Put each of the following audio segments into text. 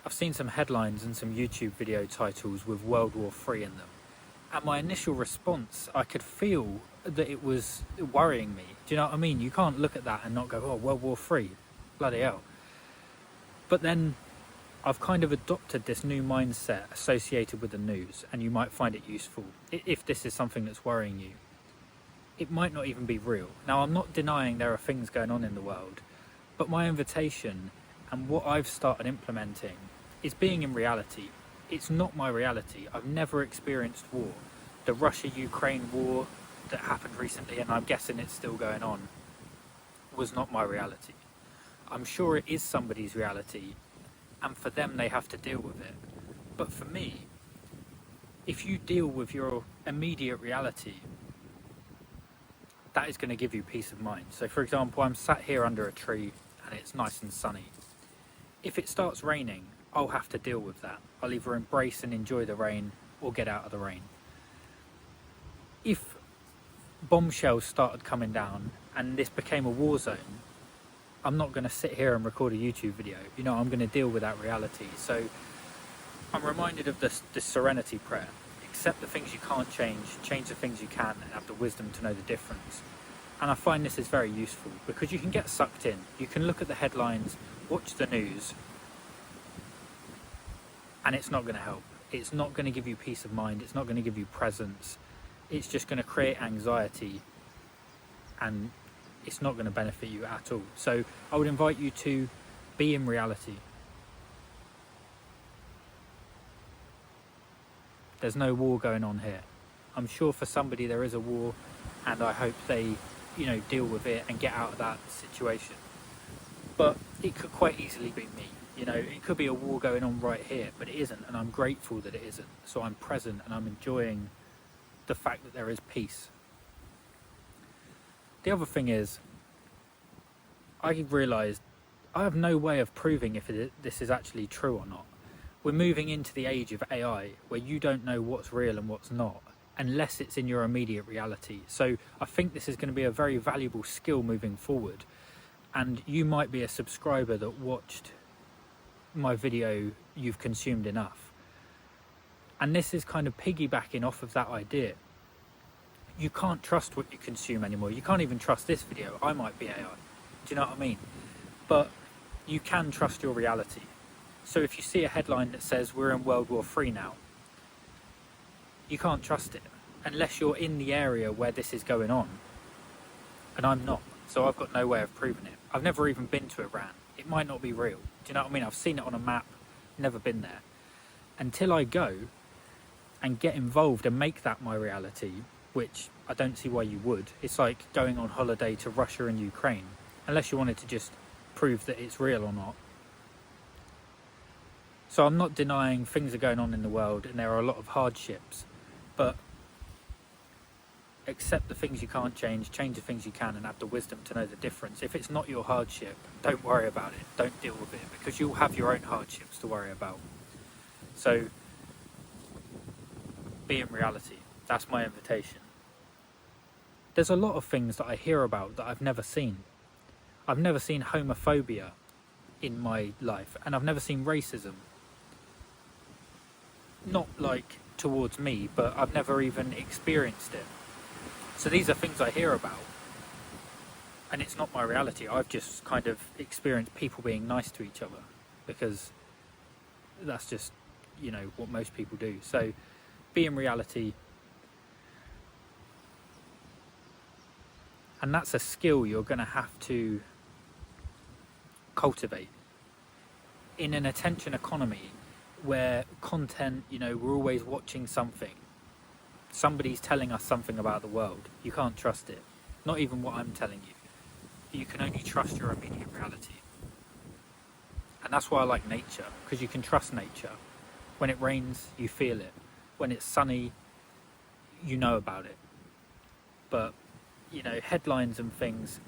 I've seen some headlines and some YouTube video titles with World War III in them. And my initial response, I could feel that it was worrying me. Do you know what I mean? You can't look at that and not go, oh, World War III, bloody hell. But then I've kind of adopted this new mindset associated with the news, and you might find it useful if this is something that's worrying you. It might not even be real. Now, I'm not denying there are things going on in the world, but my invitation and what I've started implementing is being in reality. It's not my reality. I've never experienced war. The Russia-Ukraine war that happened recently, and I'm guessing it's still going on, was not my reality. I'm sure it is somebody's reality, and for them they have to deal with it. But for me, if you deal with your immediate reality, that is going to give you peace of mind. So for example, I'm sat here under a tree and it's nice and sunny. If it starts raining, I'll have to deal with that. I'll either embrace and enjoy the rain or get out of the rain. If bombshells started coming down and this became a war zone, I'm not going to sit here and record a YouTube video. You know, I'm going to deal with that reality. So I'm reminded of this Serenity prayer. Accept the things you can't change the things you can, and have the wisdom to know the difference. And I find this is very useful because you can get sucked in. You can look at the headlines, watch the news, and it's not going to help. It's not going to give you peace of mind. It's not going to give you presence. It's just going to create anxiety, and it's not going to benefit you at all. So I would invite you to be in reality. There's no war going on here. I'm sure for somebody there is a war, and I hope they, you know, deal with it and get out of that situation. But it could quite easily be me. You know, it could be a war going on right here, but it isn't, and I'm grateful that it isn't. So I'm present and I'm enjoying the fact that there is peace. The other thing is, I realised I have no way of proving if this is actually true or not. We're moving into the age of AI where you don't know what's real and what's not, unless it's in your immediate reality. So I think this is going to be a very valuable skill moving forward. And you might be a subscriber that watched my video, You've Consumed Enough. And this is kind of piggybacking off of that idea. You can't trust what you consume anymore. You can't even trust this video. I might be AI. Do you know what I mean? But you can trust your reality. So if you see a headline that says we're in World War III now, you can't trust it unless you're in the area where this is going on. And I'm not. So I've got no way of proving it. I've never even been to Iran. It might not be real. Do you know what I mean? I've seen it on a map, never been there. Until I go and get involved and make that my reality, which I don't see why you would. It's like going on holiday to Russia and Ukraine, unless you wanted to just prove that it's real or not. So I'm not denying things are going on in the world and there are a lot of hardships, but accept the things you can't change the things you can, and have the wisdom to know the difference. If it's not your hardship, don't worry about it, don't deal with it, because you'll have your own hardships to worry about. So be in reality. That's my invitation. There's a lot of things that I hear about that I've never seen. I've never seen homophobia in my life, and I've never seen racism. Not like towards me, but I've never even experienced it. So these are things I hear about, and it's not my reality. I've just kind of experienced people being nice to each other, because that's just, you know, what most people do. So be in reality. And that's a skill you're going to have to cultivate. In an attention economy where content, you know, we're always watching something. Somebody's telling us something about the world. You can't trust it. Not even what I'm telling you. You can only trust your immediate reality. And that's why I like nature, because you can trust nature. When it rains, you feel it. When it's sunny, you know about it. But, you know, headlines and things,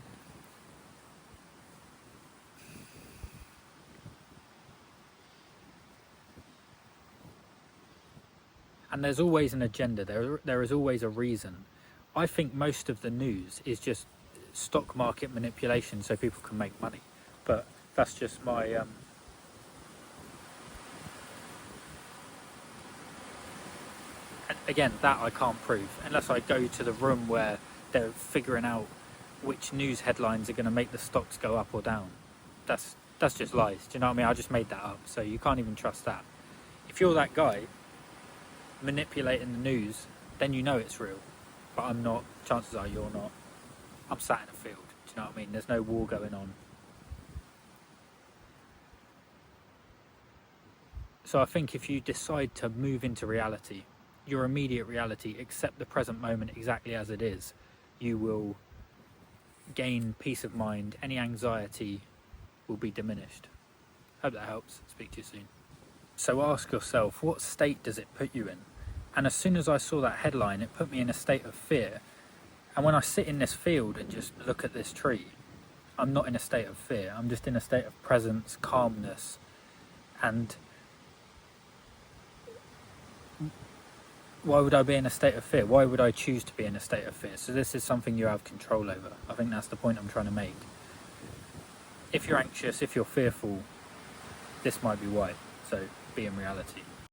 and there's always an agenda, there is always a reason. I think most of the news is just stock market manipulation so people can make money, but that's just my And again, that I can't prove unless I go to the room where they're figuring out which news headlines are going to make the stocks go up or down. That's just lies. Do you know what I mean? I just made that up, so you can't even trust that. If you're that guy manipulating the news, then you know it's real. But I'm not. Chances are you're not. I'm sat in a field. Do you know what I mean? There's no war going on. So I think if you decide to move into reality, your immediate reality, accept the present moment exactly as it is, you will gain peace of mind. Any anxiety will be diminished. Hope that helps. Speak to you soon. So ask yourself, what state does it put you in? And as soon as I saw that headline, it put me in a state of fear. And when I sit in this field and just look at this tree, I'm not in a state of fear. I'm just in a state of presence, calmness. And why would I be in a state of fear? Why would I choose to be in a state of fear? So this is something you have control over. I think that's the point I'm trying to make. If you're anxious, if you're fearful, this might be why. So be in reality.